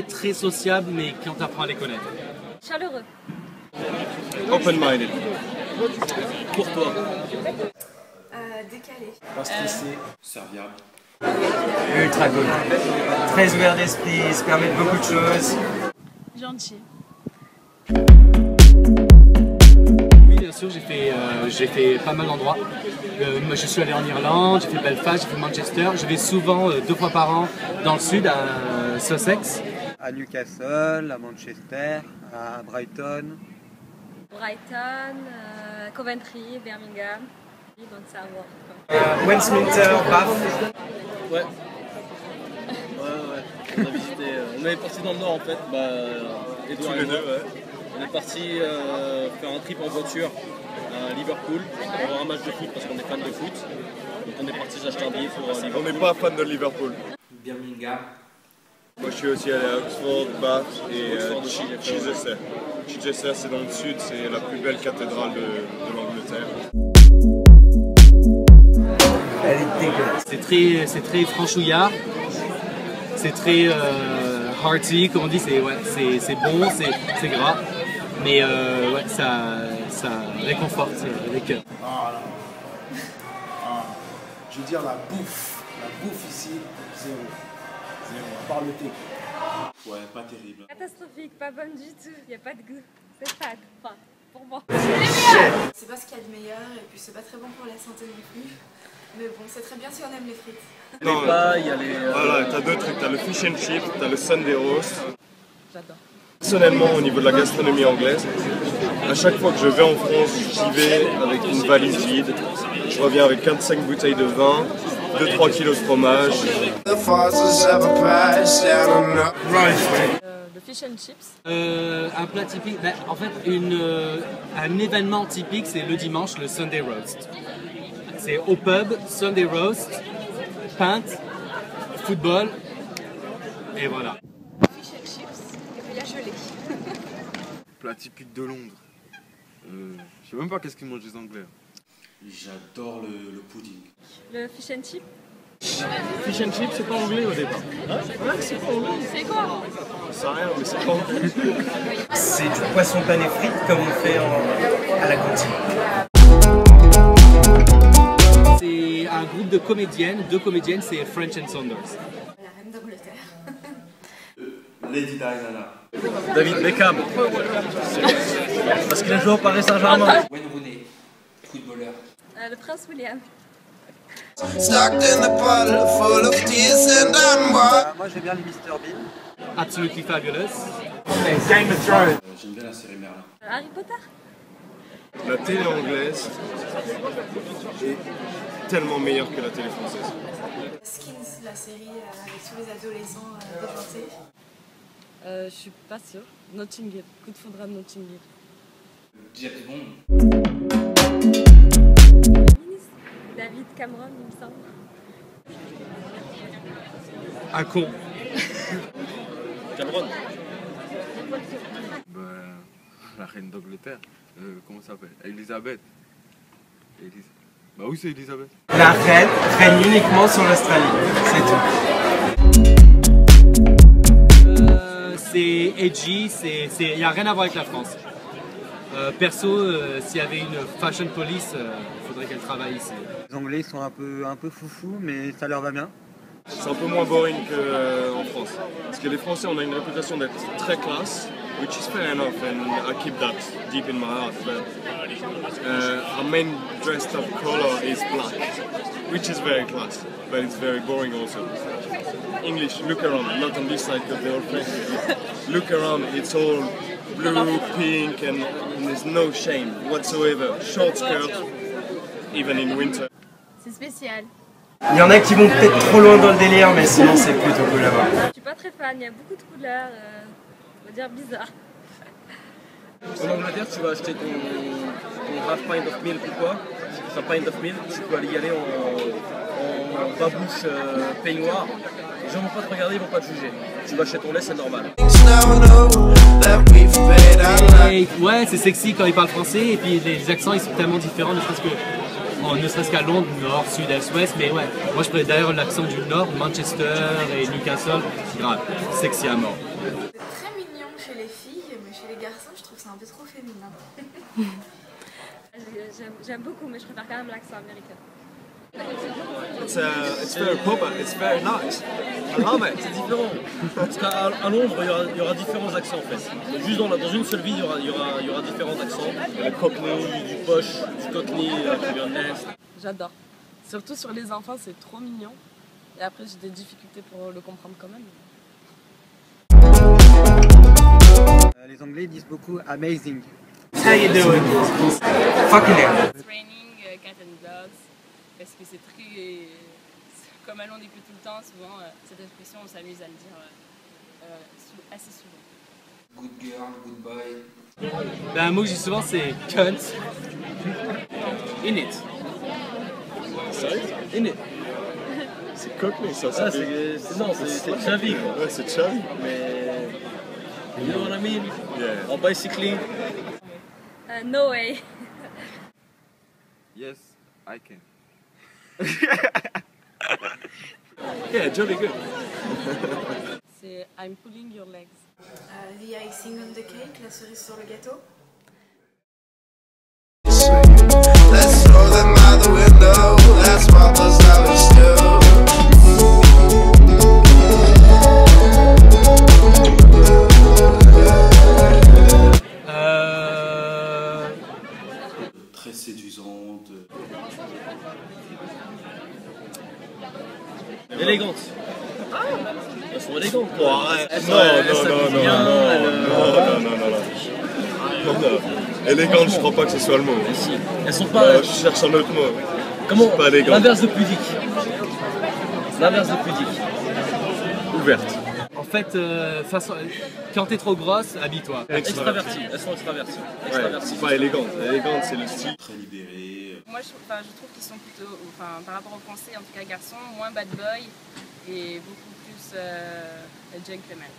très sociables, mais quand tu apprends à les connaître. Chaleureux. Open-minded. Courtois. Décalé. Pas stressé. Serviable. Ultra cool. Très ouvert d'esprit, il se permet de beaucoup de choses. Gentil. Oui, bien sûr, j'ai fait pas mal d'endroits. Moi, je suis allé en Irlande, j'ai fait Belfast, j'ai fait Manchester. Je vais souvent 2 fois par an dans le sud, à Sussex. À Newcastle, à Manchester, à Brighton. Brighton, Coventry, Birmingham. Donc ça va. Westminster, Bath. Ouais. On a visité. On est parti dans le nord en fait. Edouard et moi. On est parti faire un trip en voiture à Liverpool pour voir un match de foot parce qu'on est fan de foot. Donc on est parti s'acheter un billet pour Liverpool. On n'est pas fan de Liverpool. Birmingham. Moi je suis aussi allé à Oxford, Bath et Chichester. Chichester c'est dans le sud, c'est la plus belle cathédrale de l'Angleterre. Elle est dégueulasse. C'est très franchouillard, c'est très hearty, comme on dit, c'est bon, c'est gras, mais ouais, ça réconforte les cœurs. Je veux dire la bouffe ici, zéro, à part le thé. Ouais, pas terrible. Catastrophique, pas bonne du tout. Il n'y a pas de goût. C'est fade. Enfin, pour moi. C'est pas ce qu'il y a de meilleur et puis c'est pas très bon pour la santé non plus. Mais bon, c'est très bien si on aime les frites. Non, Il y a les. voilà, t'as 2 trucs, t'as le fish and chip, t'as le Sunday roast. J'adore. Personnellement, au niveau de la gastronomie anglaise, à chaque fois que je vais en France, j'y vais avec une valise vide. Je reviens avec 4-5 bouteilles de vin, 2-3 kilos de fromage. Le fish and chips. Un plat typique, en fait, un événement typique, c'est le dimanche, le Sunday roast. C'est au pub, Sunday roast, pinte, football, et voilà. Fish and chips et puis la gelée. Plat typique de Londres. Je sais même pas qu'est-ce qu'ils mangent les Anglais. J'adore le pudding. Le fish and chip. Fish and chip, c'est pas anglais au départ. Ouais, c'est pas anglais. C'est quoi? Ça sert à rien, mais c'est pas anglais. C'est du poisson pané frites comme on fait à la cantine. C'est un groupe de comédiennes, 2 comédiennes, c'est French and Saunders. La reine d'Angleterre. Lady Diana. David Beckham. Parce qu'il a joué au Paris Saint-Germain. Wayne Rooney, footballeur. Le prince William. Moi j'aime bien les Mr Bean. Absolutely fabulous. Game of Thrones. J'aime bien la série Merlin. Harry Potter. La télé anglaise est tellement meilleure que la télé française. Skins, la série avec tous les adolescents déjantés. Je suis pas sûre. Notting Hill. Coup de foudre à Notting Hill. James Bond. David Cameron, il me semble. Un con. Cameron. La reine d'Angleterre. Comment ça s'appelle? Elisabeth. Bah oui, c'est Elisabeth. La reine règne uniquement sur l'Australie, c'est tout. C'est edgy, il n'y a rien à voir avec la France. Perso, s'il y avait une fashion police, il faudrait qu'elle travaille ici. Les Anglais sont un peu foufou, mais ça leur va bien. C'est un peu moins boring qu'en France. Parce que les Français, on a une réputation d'être très classe, which is fair enough, and I keep that deep in my heart. But our main dressed up color is black, which is very class, but it's very boring also. English, look around, not on this side because they're all French. Look around, it's all blue, pink, and there's no shame whatsoever. Short skirt, even in winter. C'est spécial. Il y en a qui vont peut-être trop loin dans le délire, mais sinon c'est plutôt cool là-bas. Je suis pas très fan. Il y a beaucoup de couleurs. On va dire bizarre. En Angleterre, tu vas acheter ton half pint of milk ou quoi, ta pint of milk, tu peux aller y aller en babouche peignoir. Les gens vont pas te regarder, ils vont pas te juger. Tu vas acheter ton lait, c'est normal. Et ouais, c'est sexy quand ils parlent français, et puis les accents ils sont tellement différents, ne serait-ce qu'à Londres, nord, sud, est, ouest, mais ouais, moi je préfère d'ailleurs l'accent du nord, Manchester et Newcastle, grave, sexy à mort. J'aime beaucoup, mais je préfère quand même l'accent américain. It's very proper, it's very nice. I love it. C'est différent. Parce qu'à Londres, il y aura différents accents en fait. Juste dans une seule ville, il y aura différents accents. Le cockney, du posh, du cockney, du nest. J'adore. Surtout sur les enfants, c'est trop mignon. Et après, j'ai des difficultés pour le comprendre quand même. Les Anglais disent beaucoup amazing. How you doing? Fucking hell. It's raining cat and dogs. Parce que c'est très... Comme à Londres depuis tout le temps, souvent, cette expression, on s'amuse à le dire assez souvent. Good girl, good boy. Ben, un mot que je dis souvent, c'est cunt. In it. Sérieux? In it. C'est cockney ça. Ah, c'est Chavi quoi. Ouais, c'est Chavi. Mais... You know what I mean? Yeah. Or basically... No way. Yes, I can. Yeah, jolly good. C'est I'm pulling your legs. The icing on the cake, la cerise sur le gâteau. Let's throw them out the window. That's what those lovers do. Très séduisante. Élégante. Elles sont élégantes. Non. Élégante, je crois pas que ce soit le mot. Si. Elles sont pas... Je cherche un autre mot. Comment? Pas élégante. L'inverse de pudique. L'inverse de pudique. Ouverte. En fait, quand t'es trop grosse, habille-toi. Extravertie. Elles sont extraverties. Extraverties. Ouais, pas élégante. Élégante, c'est le style. Très libérée. Moi, je trouve qu'ils sont plutôt, par rapport aux Français, en tout cas garçons, moins bad boy et beaucoup plus gentleman.